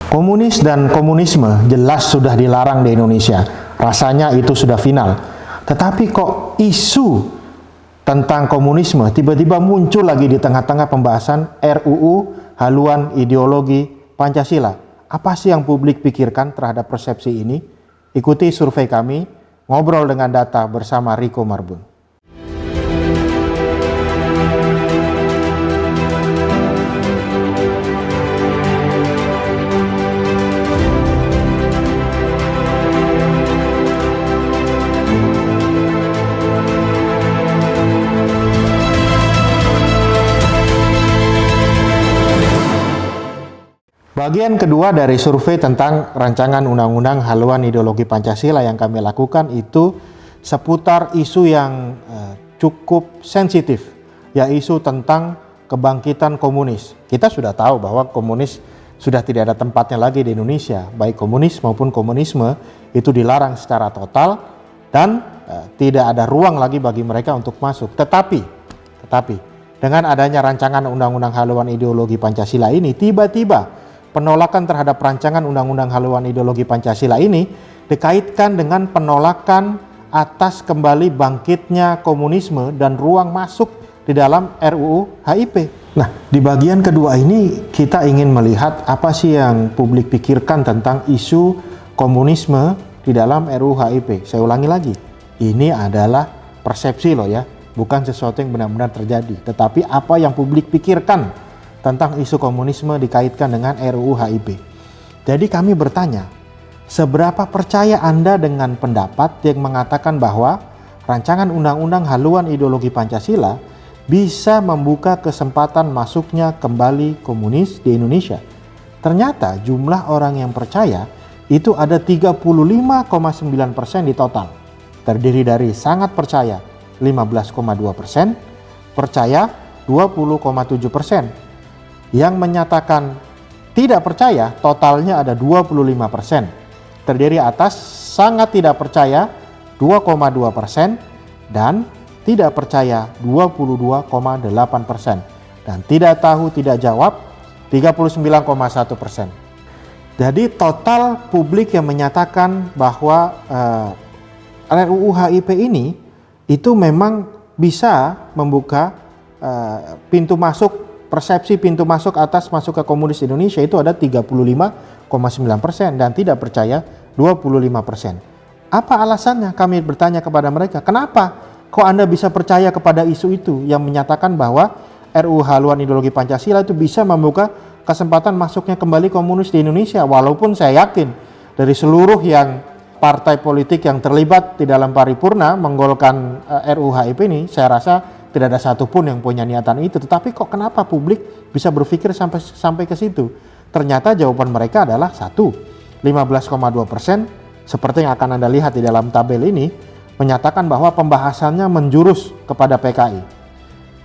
Komunis dan komunisme jelas sudah dilarang di Indonesia. Rasanya itu sudah final. Tetapi kok isu tentang komunisme tiba-tiba muncul lagi di tengah-tengah pembahasan RUU haluan ideologi Pancasila. Apa sih yang publik pikirkan terhadap persepsi ini? Ikuti survei kami, ngobrol dengan data bersama Riko Marbun. Bagian kedua dari survei tentang rancangan undang-undang haluan ideologi Pancasila yang kami lakukan itu seputar isu yang cukup sensitif, yaitu tentang kebangkitan komunis. Kita sudah tahu bahwa komunis sudah tidak ada tempatnya lagi di Indonesia, baik komunis maupun komunisme itu dilarang secara total dan tidak ada ruang lagi bagi mereka untuk masuk. Tetapi dengan adanya rancangan undang-undang haluan ideologi Pancasila ini, tiba-tiba penolakan terhadap rancangan undang-undang haluan ideologi Pancasila ini dikaitkan dengan penolakan atas kembali bangkitnya komunisme dan ruang masuk di dalam RUU HIP. Nah, di bagian kedua ini kita ingin melihat apa sih yang publik pikirkan tentang isu komunisme di dalam RUU HIP. Saya ulangi lagi, ini adalah persepsi loh ya, bukan sesuatu yang benar-benar terjadi, tetapi apa yang publik pikirkan tentang isu komunisme dikaitkan dengan RUU HIP. Jadi kami bertanya, seberapa percaya Anda dengan pendapat yang mengatakan bahwa rancangan undang-undang haluan ideologi Pancasila bisa membuka kesempatan masuknya kembali komunis di Indonesia? Ternyata jumlah orang yang percaya itu ada 35,9% di total. Terdiri dari sangat percaya 15,2%, percaya 20,7%. Yang menyatakan tidak percaya totalnya ada 25%. Terdiri atas sangat tidak percaya 2,2% dan tidak percaya 22,8%. Dan tidak tahu tidak jawab 39,1%. Jadi total publik yang menyatakan bahwa RUU HIP ini itu memang bisa membuka pintu masuk, persepsi pintu masuk atas masuk ke komunis Indonesia itu ada 35,9% dan tidak percaya 25%. Apa alasannya? Kami bertanya kepada mereka, kenapa kok Anda bisa percaya kepada isu itu yang menyatakan bahwa RUU haluan ideologi Pancasila itu bisa membuka kesempatan masuknya kembali komunis di Indonesia? Walaupun saya yakin dari seluruh yang partai politik yang terlibat di dalam paripurna menggolkan RUU HIP ini, saya rasa tidak ada satupun yang punya niatan itu. Tetapi kok kenapa publik bisa berpikir sampai ke situ? Ternyata jawaban mereka adalah 15,2% seperti yang akan Anda lihat di dalam tabel ini menyatakan bahwa pembahasannya menjurus kepada PKI.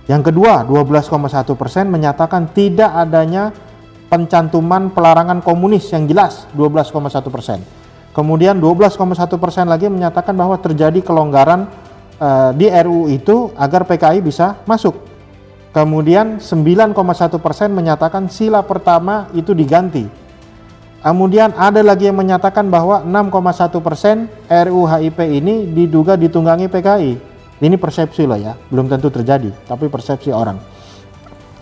Yang kedua, 12,1% menyatakan tidak adanya pencantuman pelarangan komunis yang jelas, 12,1%. Kemudian 12,1% lagi menyatakan bahwa terjadi kelonggaran di RUU itu agar PKI bisa masuk. Kemudian 9,1% menyatakan sila pertama itu diganti. Kemudian ada lagi yang menyatakan bahwa 6,1% RUU HIP ini diduga ditunggangi PKI. Ini persepsi loh ya, belum tentu terjadi, tapi persepsi orang.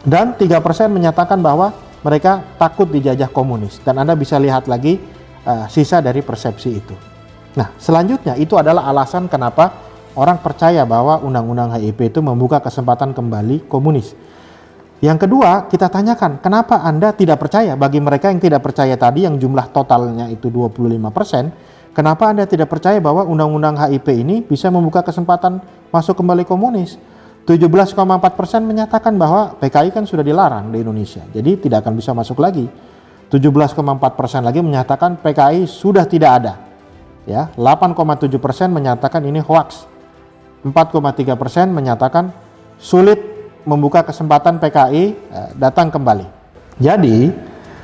Dan 3% menyatakan bahwa mereka takut dijajah komunis. Dan Anda bisa lihat lagi sisa dari persepsi itu. Nah, selanjutnya itu adalah alasan kenapa orang percaya bahwa undang-undang HIP itu membuka kesempatan kembali komunis. Yang kedua, kita tanyakan, kenapa Anda tidak percaya? Bagi mereka yang tidak percaya tadi, yang jumlah totalnya itu 25%, kenapa Anda tidak percaya bahwa undang-undang HIP ini bisa membuka kesempatan masuk kembali komunis? 17,4% menyatakan bahwa PKI kan sudah dilarang di Indonesia, jadi tidak akan bisa masuk lagi. 17,4% lagi menyatakan PKI sudah tidak ada. Ya, 8,7% menyatakan ini hoax. 4,3% menyatakan sulit membuka kesempatan PKI datang kembali. Jadi,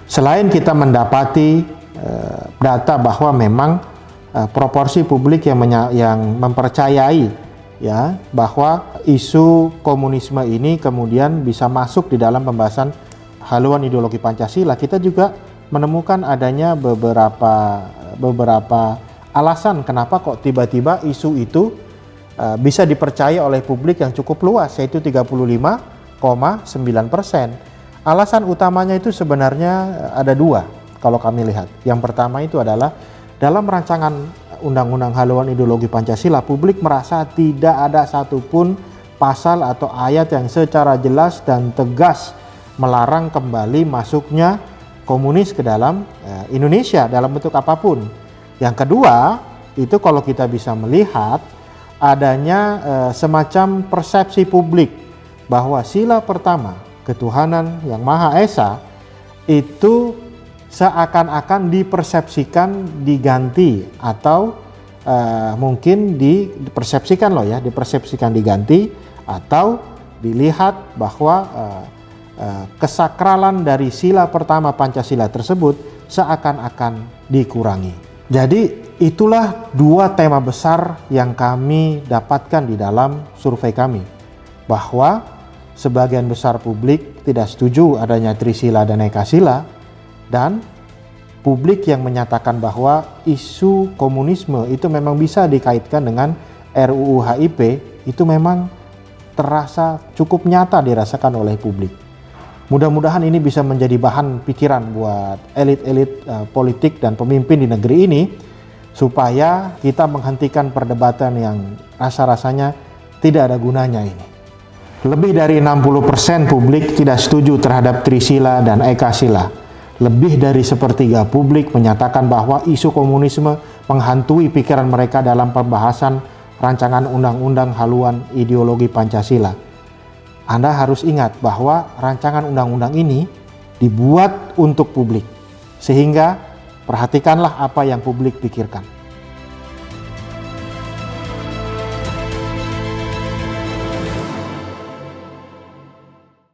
selain kita mendapati data bahwa memang proporsi publik yang mempercayai ya bahwa isu komunisme ini kemudian bisa masuk di dalam pembahasan haluan ideologi Pancasila, kita juga menemukan adanya beberapa alasan kenapa kok tiba-tiba isu itu bisa dipercaya oleh publik yang cukup luas, yaitu 35,9%. Alasan utamanya itu sebenarnya ada dua kalau kami lihat. Yang pertama itu adalah dalam rancangan Undang-Undang Haluan Ideologi Pancasila, publik merasa tidak ada satupun pasal atau ayat yang secara jelas dan tegas melarang kembali masuknya komunis ke dalam Indonesia dalam bentuk apapun. Yang kedua, itu kalau kita bisa melihat adanya semacam persepsi publik bahwa sila pertama, ketuhanan yang Maha Esa, itu seakan-akan dipersepsikan diganti atau mungkin dipersepsikan diganti atau dilihat bahwa kesakralan dari sila pertama Pancasila tersebut seakan-akan dikurangi. Jadi itulah dua tema besar yang kami dapatkan di dalam survei kami, bahwa sebagian besar publik tidak setuju adanya Trisila dan Ekasila, dan publik yang menyatakan bahwa isu komunisme itu memang bisa dikaitkan dengan RUU HIP itu memang terasa cukup nyata dirasakan oleh publik. Mudah-mudahan ini bisa menjadi bahan pikiran buat elit-elit politik dan pemimpin di negeri ini, supaya kita menghentikan perdebatan yang rasa-rasanya tidak ada gunanya ini. Lebih dari 60% publik tidak setuju terhadap Trisila dan Ekasila. Lebih dari sepertiga publik menyatakan bahwa isu komunisme menghantui pikiran mereka dalam pembahasan rancangan Undang-Undang Haluan Ideologi Pancasila. Anda harus ingat bahwa rancangan undang-undang ini dibuat untuk publik, sehingga perhatikanlah apa yang publik pikirkan.